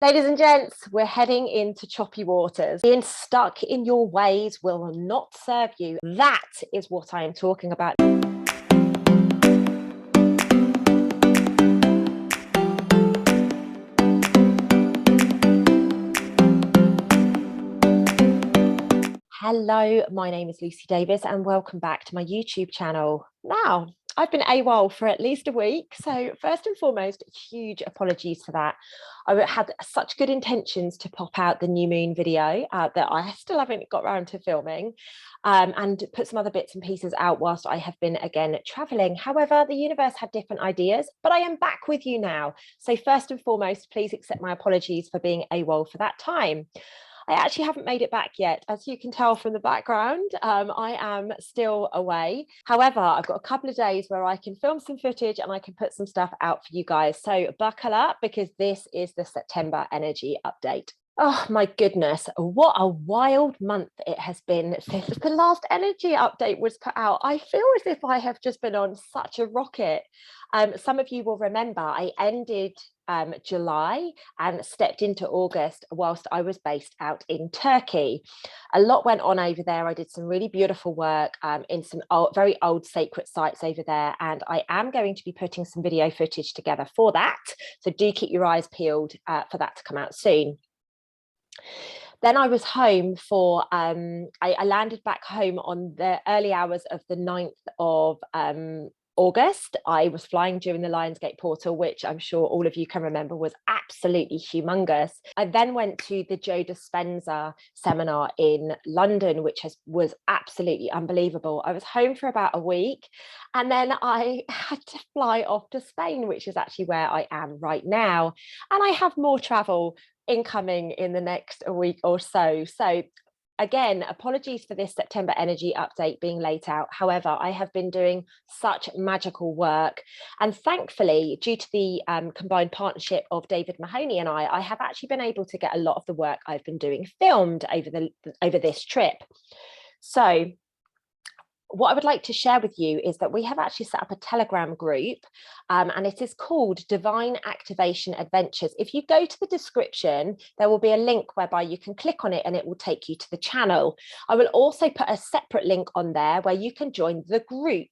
Ladies and gents, we're heading into choppy waters. Being stuck in your ways will not serve you. That is what I am talking about. Hello, my name is Lucy Davis and welcome back to my YouTube channel. Now, I've been AWOL for at least a week, so first and foremost, huge apologies for that. I had such good intentions to pop out the new moon video that I still haven't got around to filming and put some other bits and pieces out whilst I have been again traveling. However, the universe had different ideas, but I am back with you now. So first and foremost, please accept my apologies for being AWOL for that time. I actually haven't made it back yet. As you can tell from the background, I am still away. However, I've got a couple of days where I can film some footage and I can put some stuff out for you guys. So buckle up because this is the September energy update. Oh my goodness, what a wild month it has been since the last energy update was put out. I feel as if I have just been on such a rocket. Some of you will remember I ended July and stepped into August whilst I was based out in Turkey. A lot went on over there. I did some really beautiful work in some very old sacred sites over there, and I am going to be putting some video footage together for that. So do keep your eyes peeled for that to come out soon. Then I was home for, I landed back home on the early hours of the 9th of August. I was flying during the Lionsgate portal, which I'm sure all of you can remember was absolutely humongous. I then went to the Joe Dispenza seminar in London, which was absolutely unbelievable. I was home for about a week and then I had to fly off to Spain, which is actually where I am right now. And I have more travel incoming in the next week or so. So again, apologies for this September energy update being late out. However, I have been doing such magical work. And thankfully, due to the combined partnership of David Mahoney and I have actually been able to get a lot of the work I've been doing filmed over this trip. So what I would like to share with you is that we have actually set up a Telegram group and it is called Divine Activation Adventures. If you go to the description, there will be a link whereby you can click on it and it will take you to the channel. I will also put a separate link on there where you can join the group.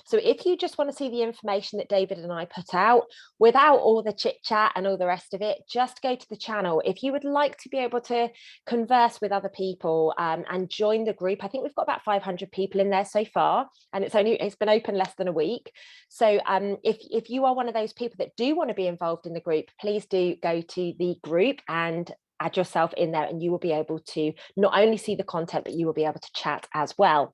So if you just want to see the information that David and I put out without all the chit chat and all the rest of it, just go to the channel. If you would like to be able to converse with other people and join the group, I think we've got about 500 people in there so far, and it's been open less than a week. So if you are one of those people that do want to be involved in the group, please do go to the group and add yourself in there, and you will be able to not only see the content, but you will be able to chat as well.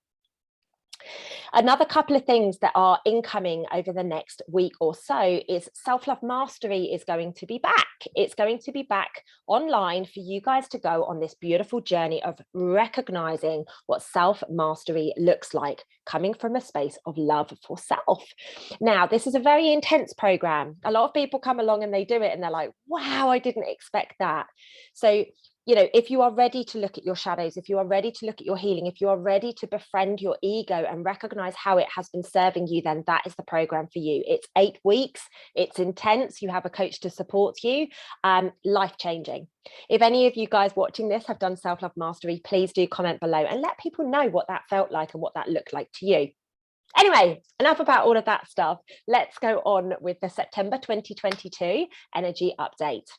Another couple of things that are incoming over the next week or so is Self-Love Mastery is going to be back. It's going to be back online for you guys to go on this beautiful journey of recognizing what self-mastery looks like, coming from a space of love for self. Now, this is a very intense program. A lot of people come along and they do it and they're like, wow, I didn't expect that. So you know, if you are ready to look at your shadows, if you are ready to look at your healing, if you are ready to befriend your ego and recognize how it has been serving you, then that is the program for you. It's 8 weeks. It's intense. You have a coach to support you. Life-changing. If any of you guys watching this have done Self-Love Mastery, please do comment below and let people know what that felt like and what that looked like to you. Anyway, enough about all of that stuff. Let's go on with the September 2022 energy update.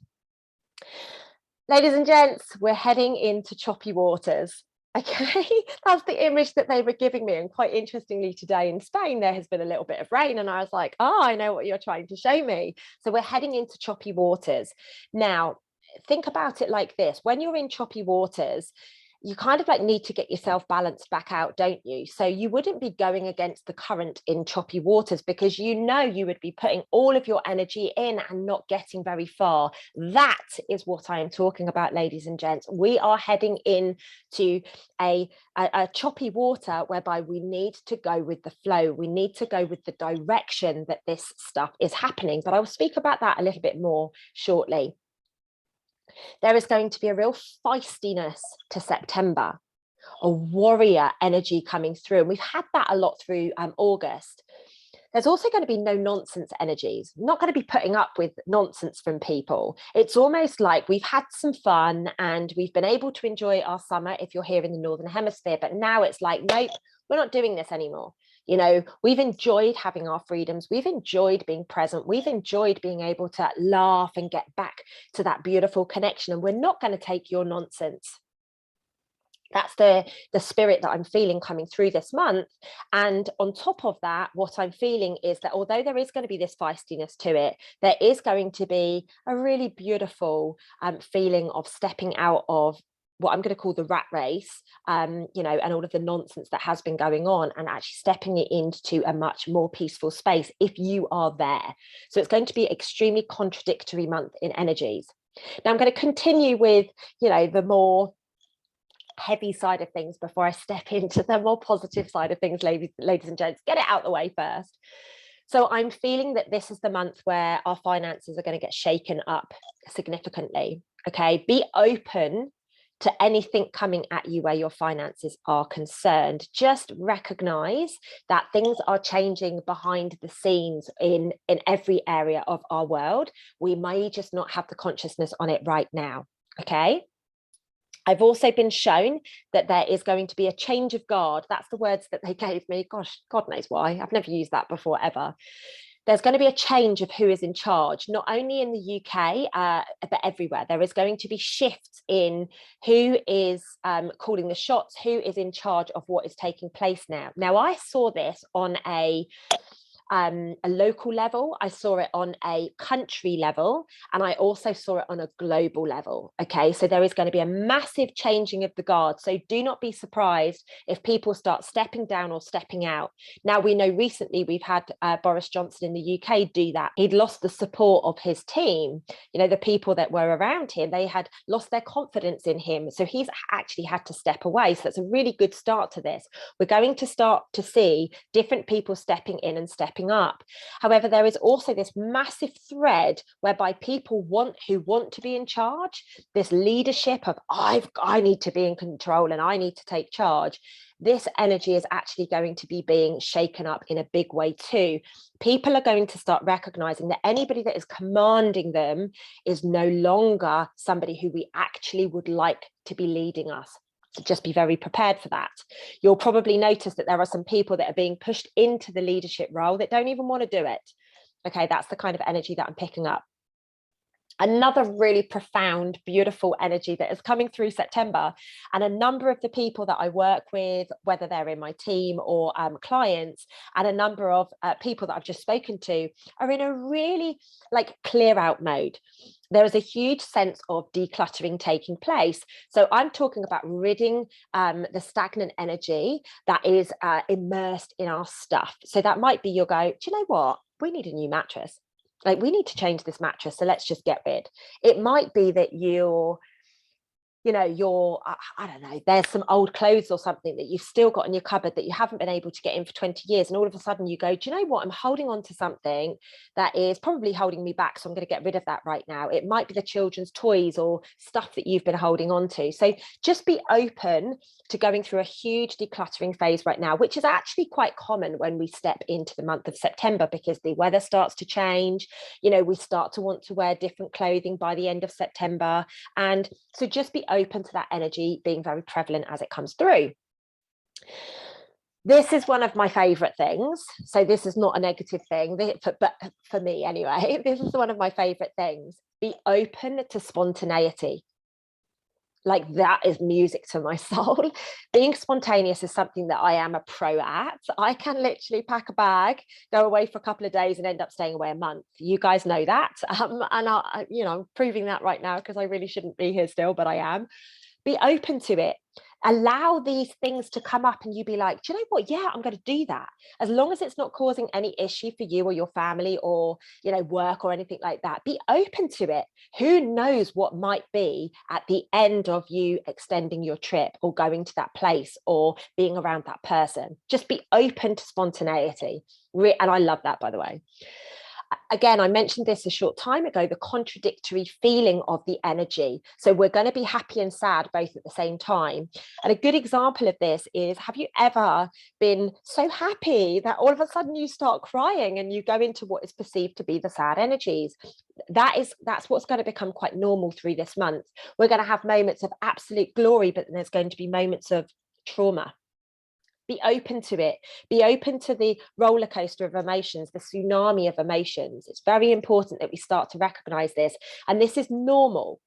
Ladies and gents, we're heading into choppy waters. Okay, that's the image that they were giving me. And quite interestingly, today in Spain, there has been a little bit of rain. And I was like, oh, I know what you're trying to show me. So we're heading into choppy waters. Now, think about it like this. When you're in choppy waters, you kind of like need to get yourself balanced back out, don't you? So you wouldn't be going against the current in choppy waters because you know you would be putting all of your energy in and not getting very far. That is what I am talking about, ladies and gents. We are heading into a choppy water whereby we need to go with the flow. We need to go with the direction that this stuff is happening. But I will speak about that a little bit more shortly. There is going to be a real feistiness to September, a warrior energy coming through. And we've had that a lot through August. There's also going to be no nonsense energies. I'm not going to be putting up with nonsense from people. It's almost like we've had some fun and we've been able to enjoy our summer if you're here in the Northern Hemisphere. But now it's like, nope, we're not doing this anymore. You know, we've enjoyed having our freedoms. We've enjoyed being present. We've enjoyed being able to laugh and get back to that beautiful connection. And we're not going to take your nonsense. That's the spirit that I'm feeling coming through this month. And on top of that, what I'm feeling is that although there is going to be this feistiness to it, there is going to be a really beautiful feeling of stepping out of what I'm going to call the rat race, you know, and all of the nonsense that has been going on, and actually stepping it into a much more peaceful space if you are there. So it's going to be extremely contradictory month in energies. Now I'm going to continue with, you know, the more heavy side of things before I step into the more positive side of things, ladies and gents. Get it out the way first. So I'm feeling that this is the month where our finances are going to get shaken up significantly. Okay, be open to anything coming at you where your finances are concerned. Just recognize that things are changing behind the scenes in every area of our world. We may just not have the consciousness on it right now. Okay. I've also been shown that there is going to be a change of guard. That's the words that they gave me. Gosh, God knows why. I've never used that before, ever. There's going to be a change of who is in charge, not only in the UK, but everywhere. There is going to be shifts in who is calling the shots, who is in charge of what is taking place now. Now, I saw this on a local level, I saw it on a country level, and I also saw it on a global level. Okay, so there is going to be a massive changing of the guard. So do not be surprised if people start stepping down or stepping out. Now, we know recently we've had Boris Johnson in the UK do that. He'd lost the support of his team. You know, the people that were around him, they had lost their confidence in him. So he's actually had to step away. So that's a really good start to this. We're going to start to see different people stepping in and stepping up. However, there is also this massive thread whereby people who want to be in charge, this leadership of I need to be in control and I need to take charge. This energy is actually going to be being shaken up in a big way too. People are going to start recognizing that anybody that is commanding them is no longer somebody who we actually would like to be leading us. So just be very prepared for that. You'll probably notice that there are some people that are being pushed into the leadership role that don't even want to do it. Okay, that's the kind of energy that I'm picking up. Another really profound, beautiful energy that is coming through September, and a number of the people that I work with, whether they're in my team or clients, and a number of people that I've just spoken to are in a really clear out mode. There is a huge sense of decluttering taking place. So I'm talking about ridding the stagnant energy that is immersed in our stuff. So that might be you'll go, do you know what? We need a new mattress. We need to change this mattress, so let's just get rid. It might be that you're I don't know, there's some old clothes or something that you've still got in your cupboard that you haven't been able to get in for 20 years. And all of a sudden you go, do you know what? I'm holding on to something that is probably holding me back. So I'm going to get rid of that right now. It might be the children's toys or stuff that you've been holding on to. So just be open to going through a huge decluttering phase right now, which is actually quite common when we step into the month of September, because the weather starts to change. You know, we start to want to wear different clothing by the end of September. And so just be open to that energy being very prevalent as it comes through. This is one of my favorite things. So this is not a negative thing, but for me anyway, this is one of my favorite things. Be open to spontaneity. Like, that is music to my soul. Being spontaneous is something that I am a pro at. I can literally pack a bag, go away for a couple of days and end up staying away a month. You guys know that. And I'm proving that right now because I really shouldn't be here still, but I am. Be open to it. Allow these things to come up and you be like, do you know what? Yeah, I'm going to do that. As long as it's not causing any issue for you or your family or, work or anything like that, be open to it. Who knows what might be at the end of you extending your trip or going to that place or being around that person. Just be open to spontaneity. And I love that, by the way. Again, I mentioned this a short time ago, the contradictory feeling of the energy. So we're going to be happy and sad both at the same time. And a good example of this is, have you ever been so happy that all of a sudden you start crying and you go into what is perceived to be the sad energies? That's what's going to become quite normal through this month. We're going to have moments of absolute glory, but then there's going to be moments of trauma. Be open to it. Be open to the roller coaster of emotions, the tsunami of emotions. It's very important that we start to recognize this. And this is normal.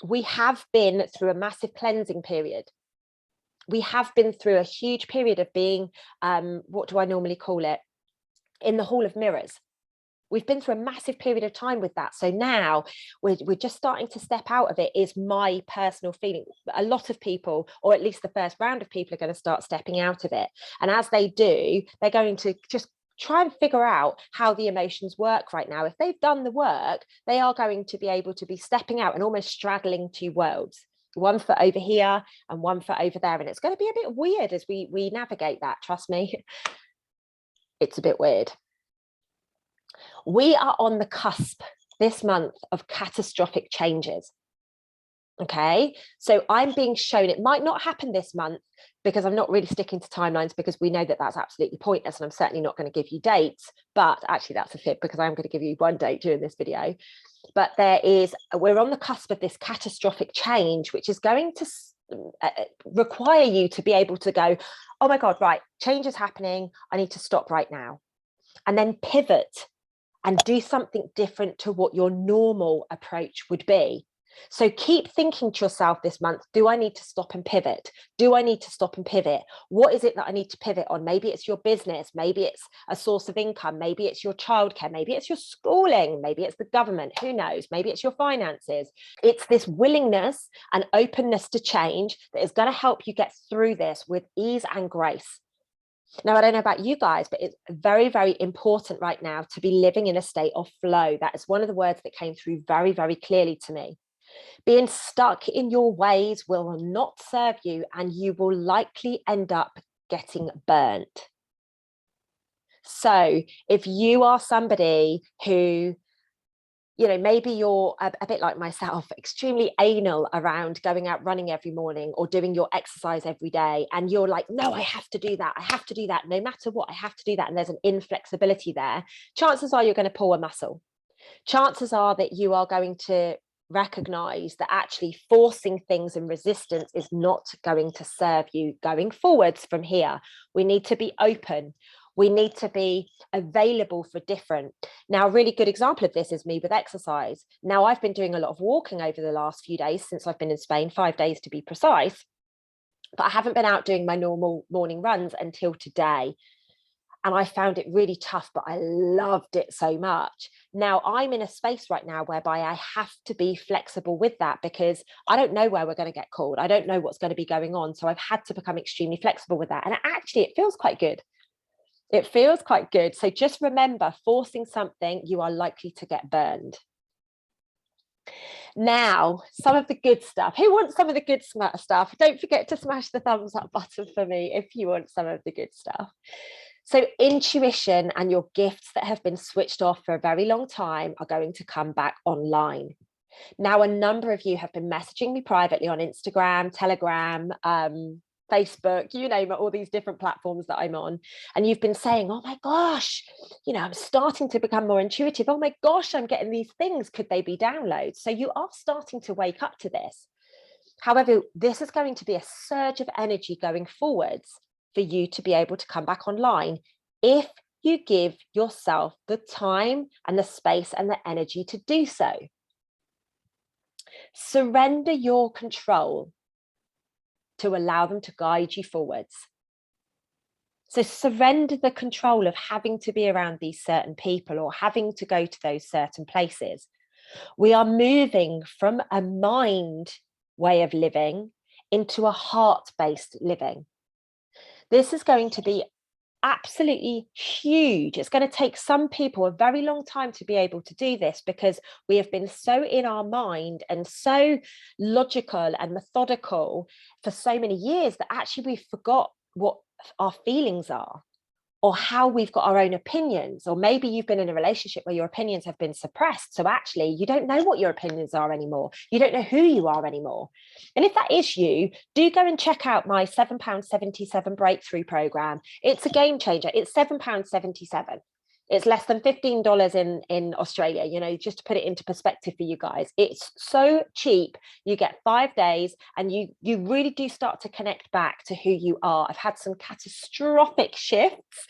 We have been through a massive cleansing period. We have been through a huge period of being, what do I normally call it? In the Hall of Mirrors. We've been through a massive period of time with that. So now we're just starting to step out of it, is my personal feeling. A lot of people, or at least the first round of people, are going to start stepping out of it. And as they do, they're going to just try and figure out how the emotions work right now. If they've done the work, they are going to be able to be stepping out and almost straddling two worlds. One foot over here and one foot over there. And it's going to be a bit weird as we navigate that. Trust me, it's a bit weird. We are on the cusp this month of catastrophic changes. Okay, so I'm being shown, it might not happen this month because I'm not really sticking to timelines, because we know that that's absolutely pointless, and I'm certainly not going to give you dates. But actually that's a fib, because I'm going to give you one date during this video. But we're on the cusp of this catastrophic change, which is going to require you to be able to go, oh my God, right, change is happening, I need to stop right now, and then pivot and do something different to what your normal approach would be. So keep thinking to yourself this month, do I need to stop and pivot? Do I need to stop and pivot? What is it that I need to pivot on? Maybe it's your business, maybe it's a source of income, maybe it's your childcare, maybe it's your schooling, maybe it's the government, who knows? Maybe it's your finances. It's this willingness and openness to change that is going to help you get through this with ease and grace. Now, I don't know about you guys, but it's very, very important right now to be living in a state of flow. That is one of the words that came through very, very clearly to me. Being stuck in your ways will not serve you, and you will likely end up getting burnt. So if you are somebody who, maybe you're a bit like myself, extremely anal around going out running every morning or doing your exercise every day, and you're like, no, I have to do that, I have to do that, no matter what, I have to do that, and there's an inflexibility there, chances are you're going to pull a muscle. Chances are that you are going to recognize that actually forcing things and resistance is not going to serve you going forwards from here. We need to be open. We need to be available for different. Now, a really good example of this is me with exercise. Now, I've been doing a lot of walking over the last few days since I've been in Spain, 5 days to be precise, but I haven't been out doing my normal morning runs until today. And I found it really tough, but I loved it so much. Now I'm in a space right now whereby I have to be flexible with that, because I don't know where we're going to get called. I don't know what's going to be going on. So I've had to become extremely flexible with that. And actually, it feels quite good. It feels quite good. So just remember, forcing something, you are likely to get burned. Now, some of the good stuff. Who wants some of the good stuff? Don't forget to smash the thumbs up button for me if you want some of the good stuff. So intuition and your gifts that have been switched off for a very long time are going to come back online. Now, a number of you have been messaging me privately on Instagram, Telegram, Facebook, you name it, all these different platforms that I'm on. And you've been saying, oh my gosh, I'm starting to become more intuitive. Oh my gosh, I'm getting these things. Could they be downloads? So you are starting to wake up to this. However, this is going to be a surge of energy going forwards for you to be able to come back online if you give yourself the time and the space and the energy to do so. Surrender your control to allow them to guide you forwards. So surrender the control of having to be around these certain people or having to go to those certain places. We are moving from a mind way of living into a heart-based living. This is going to be absolutely huge. It's going to take some people a very long time to be able to do this, because we have been so in our mind and so logical and methodical for so many years that actually we forgot what our feelings are, or how we've got our own opinions, or maybe you've been in a relationship where your opinions have been suppressed. So actually you don't know what your opinions are anymore. You don't know who you are anymore. And if that is you, do go and check out my £7.77 breakthrough program. It's a game changer. It's £7.77. It's less than $15 in Australia, you know, just to put it into perspective for you guys. It's so cheap. You get 5 days and you really do start to connect back to who you are. I've had some catastrophic shifts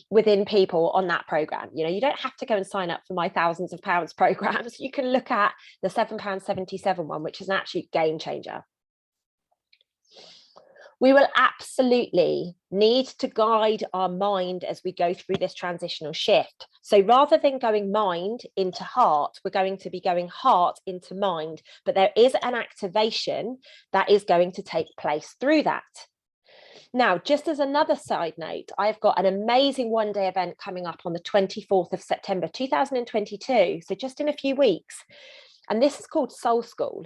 within people on that program. You know, you don't have to go and sign up for my thousands of pounds programs. You can look at the £7.77 one, which is an absolute game changer. We will absolutely need to guide our mind as we go through this transitional shift. So rather than going mind into heart, we're going to be going heart into mind, but there is an activation that is going to take place through that. Now, just as another side note, I've got an amazing one-day event coming up on the 24th of September, 2022. So just in a few weeks. And this is called Soul School.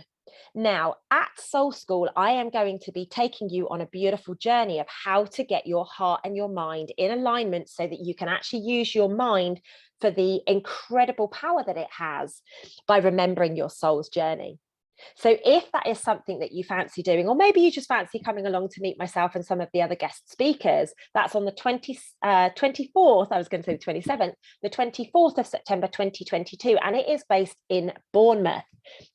Now, at Soul School, I am going to be taking you on a beautiful journey of how to get your heart and your mind in alignment so that you can actually use your mind for the incredible power that it has by remembering your soul's journey. So if that is something that you fancy doing, or maybe you just fancy coming along to meet myself and some of the other guest speakers, that's on the 24th, I was going to say the 27th, the 24th of September 2022, and it is based in Bournemouth.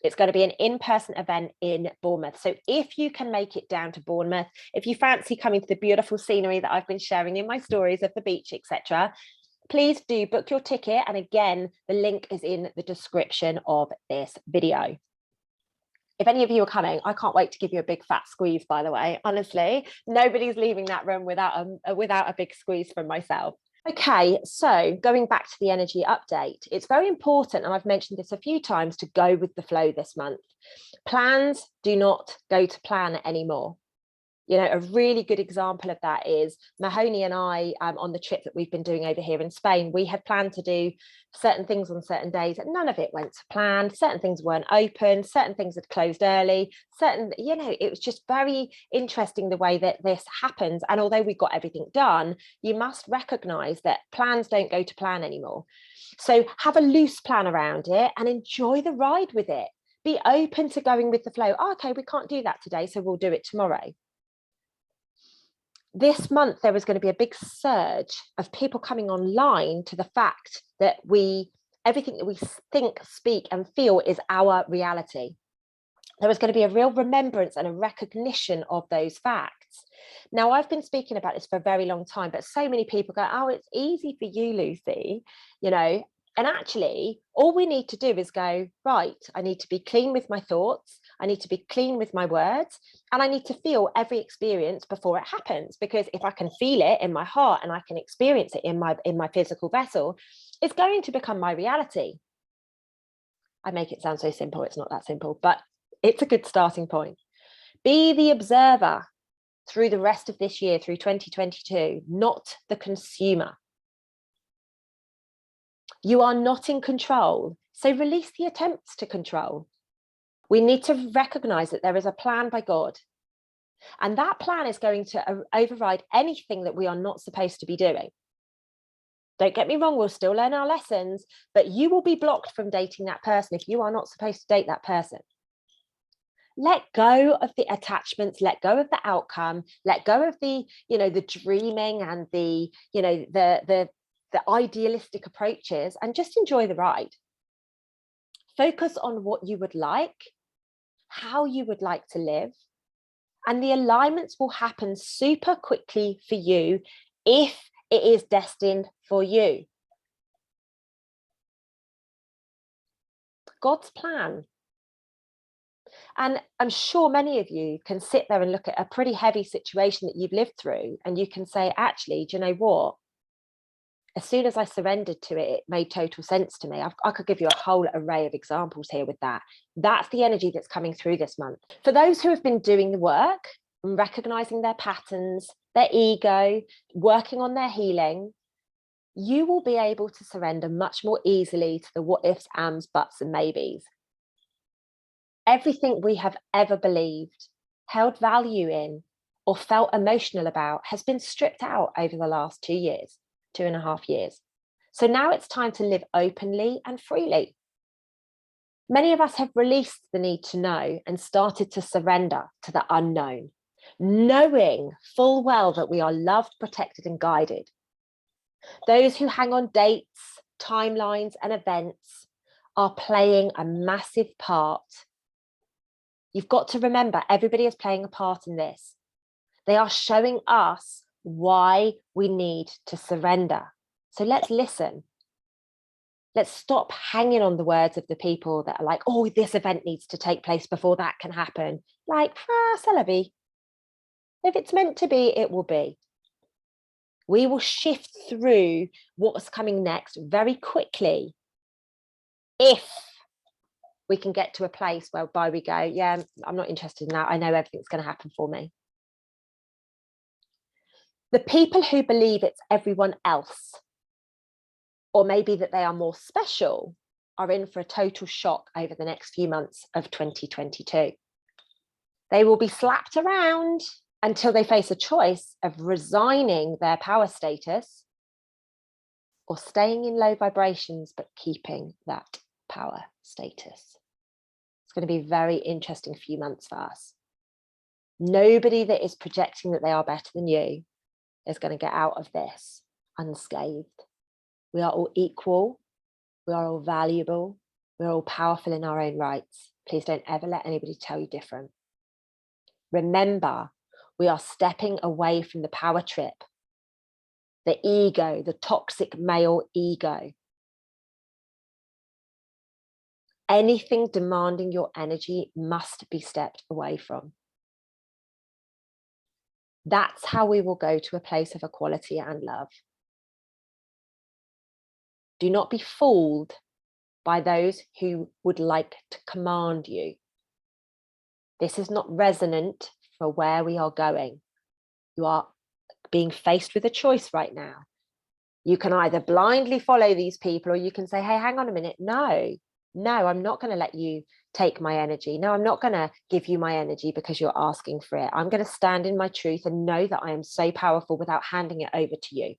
It's going to be an in-person event in Bournemouth. So if you can make it down to Bournemouth, if you fancy coming to the beautiful scenery that I've been sharing in my stories of the beach, etc., please do book your ticket. And again, the link is in the description of this video. If any of you are coming, I can't wait to give you a big fat squeeze, by the way. Honestly, nobody's leaving that room without a big squeeze from myself. Okay, so going back to the energy update, it's very important, and I've mentioned this a few times, to go with the flow this month. Plans do not go to plan anymore. You know, a really good example of that is Mahoney and I, on the trip that we've been doing over here in Spain, we had planned to do certain things on certain days, and none of it went to plan. Certain things weren't open, certain things had closed early, you know, it was just very interesting the way that this happens. And although we got everything done, you must recognize that plans don't go to plan anymore. So have a loose plan around it and enjoy the ride with it. Be open to going with the flow. Oh, okay, we can't do that today, so we'll do it tomorrow. This month, there was going to be a big surge of people coming online to the fact that everything that we think, speak, and feel is our reality. There was going to be a real remembrance and a recognition of those facts. Now, I've been speaking about this for a very long time, but so many people go, oh, it's easy for you, Lucy, you know. And actually, all we need to do is go, right, I need to be clean with my thoughts. I need to be clean with my words, and I need to feel every experience before it happens. Because if I can feel it in my heart and I can experience it in my physical vessel, it's going to become my reality. I make it sound so simple. It's not that simple, but it's a good starting point. Be the observer through the rest of this year, through 2022, not the consumer. You are not in control, so release the attempts to control. We need to recognize that there is a plan by God, and that plan is going to override anything that we are not supposed to be doing. Don't get me wrong, we'll still learn our lessons, but you will be blocked from dating that person if you are not supposed to date that person. Let go of the attachments, let go of the outcome, let go of the, you know, the dreaming and the, you know, the idealistic approaches, and just enjoy the ride. Focus on what you would like, how you would like to live, and the alignments will happen super quickly for you if it is destined for you. God's plan. And I'm sure many of you can sit there and look at a pretty heavy situation that you've lived through, and you can say, actually, do you know what? As soon as I surrendered to it, it made total sense to me. I could give you a whole array of examples here with that. That's the energy that's coming through this month. For those who have been doing the work and recognizing their patterns, their ego, working on their healing, you will be able to surrender much more easily to the what ifs, ands, buts, and maybes. Everything we have ever believed, held value in, or felt emotional about has been stripped out over the last 2 years. 2.5 years. So now it's time to live openly and freely. Many of us have released the need to know and started to surrender to the unknown, knowing full well that we are loved, protected, and guided. Those who hang on dates, timelines, and events are playing a massive part. You've got to remember, everybody is playing a part in this. They are showing us why we need to surrender. So let's listen. Let's stop hanging on the words of the people that are like, oh, this event needs to take place before that can happen. Like, c'est la vie. If it's meant to be, it will be. We will shift through what's coming next very quickly if we can get to a place whereby we go, yeah, I'm not interested in that. I know everything's going to happen for me. The people who believe it's everyone else, or maybe that they are more special, are in for a total shock over the next few months of 2022. They will be slapped around until they face a choice of resigning their power status or staying in low vibrations, but keeping that power status. It's going to be a very interesting few months for us. Nobody that is projecting that they are better than you is going to get out of this unscathed. We are all equal. We are all valuable. We're all powerful in our own rights. Please don't ever let anybody tell you different. Remember, we are stepping away from the power trip, the ego, the toxic male ego. Anything demanding your energy must be stepped away from. That's how we will go to a place of equality and love. Do not be fooled by those who would like to command you. This is not resonant for where we are going. You are being faced with a choice right now. You can either blindly follow these people, or you can say, hey, hang on a minute. No, I'm not going to let you take my energy. No, I'm not going to give you my energy because you're asking for it. I'm going to stand in my truth and know that I am so powerful without handing it over to you.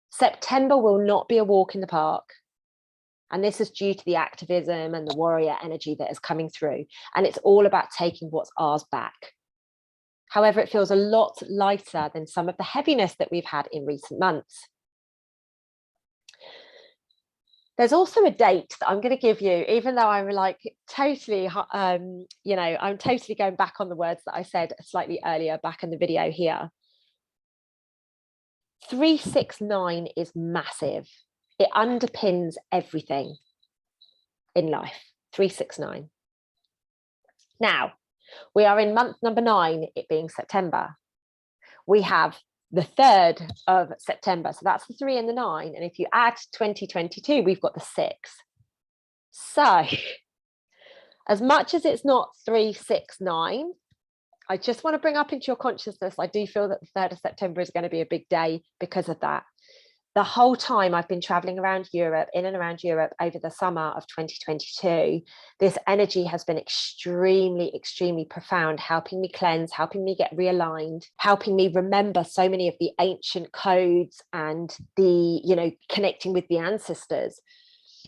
September will not be a walk in the park. And this is due to the activism and the warrior energy that is coming through. And it's all about taking what's ours back. However, it feels a lot lighter than some of the heaviness that we've had in recent months. There's also a date that I'm going to give you, even though I'm like totally, I'm totally going back on the words that I said slightly earlier back in the video here. 369 is massive. It underpins everything in life. 369. Now, we are in month number 9, it being September. We have the 3rd of September. So that's the 3 and the 9. And if you add 2022, we've got the 6. So as much as it's not 369, I just want to bring up into your consciousness, I do feel that the 3rd of September is going to be a big day because of that. The whole time I've been traveling around Europe, in and around Europe over the summer of 2022, this energy has been extremely, extremely profound, helping me cleanse, helping me get realigned, helping me remember so many of the ancient codes and the, connecting with the ancestors.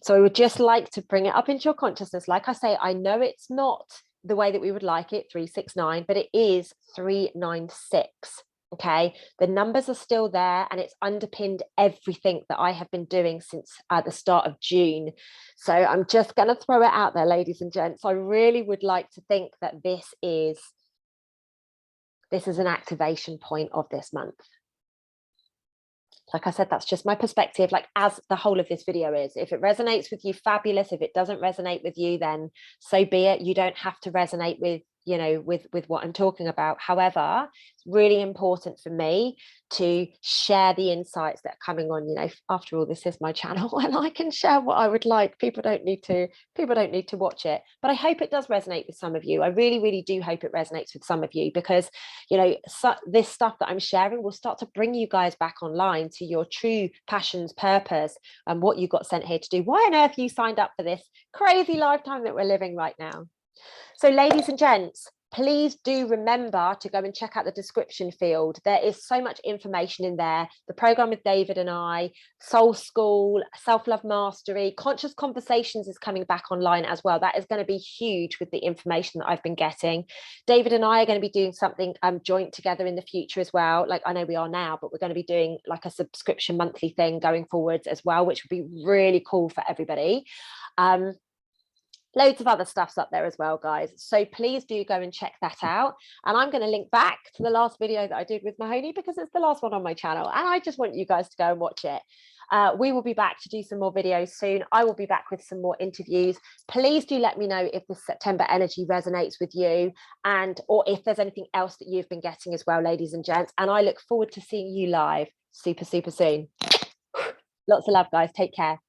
So I would just like to bring it up into your consciousness. Like I say, I know it's not the way that we would like it, 369, but it is 396. Okay, the numbers are still there, and it's underpinned everything that I have been doing since the start of June. So I'm just going to throw it out there, ladies and gents. I really would like to think that this is an activation point of this month. Like I said, that's just my perspective, like as the whole of this video is. If it resonates with you, fabulous. If it doesn't resonate with you, then so be it. You don't have to resonate with with what I'm talking about. However, it's really important for me to share the insights that are coming on. After all, this is my channel and I can share what I would like. People don't need to watch it, but I hope it does resonate with some of you. I really, really do hope it resonates with some of you, because this stuff that I'm sharing will start to bring you guys back online to your true passions, purpose, and what you got sent here to do. Why on earth you signed up for this crazy lifetime that we're living right now? So ladies and gents, please do remember to go and check out the description field. There is so much information in there. The program with David and I, Soul School, Self-Love Mastery, Conscious Conversations is coming back online as well. That is going to be huge with the information that I've been getting. David and I are going to be doing something joint together in the future as well. Like, I know we are now, but we're going to be doing like a subscription monthly thing going forwards as well, which would be really cool for everybody. Loads of other stuff's up there as well, guys. So please do go and check that out. And I'm going to link back to the last video that I did with Mahoney because it's the last one on my channel. And I just want you guys to go and watch it. We will be back to do some more videos soon. I will be back with some more interviews. Please do let me know if the September energy resonates with you, and or if there's anything else that you've been getting as well, ladies and gents. And I look forward to seeing you live super, super soon. Lots of love, guys. Take care.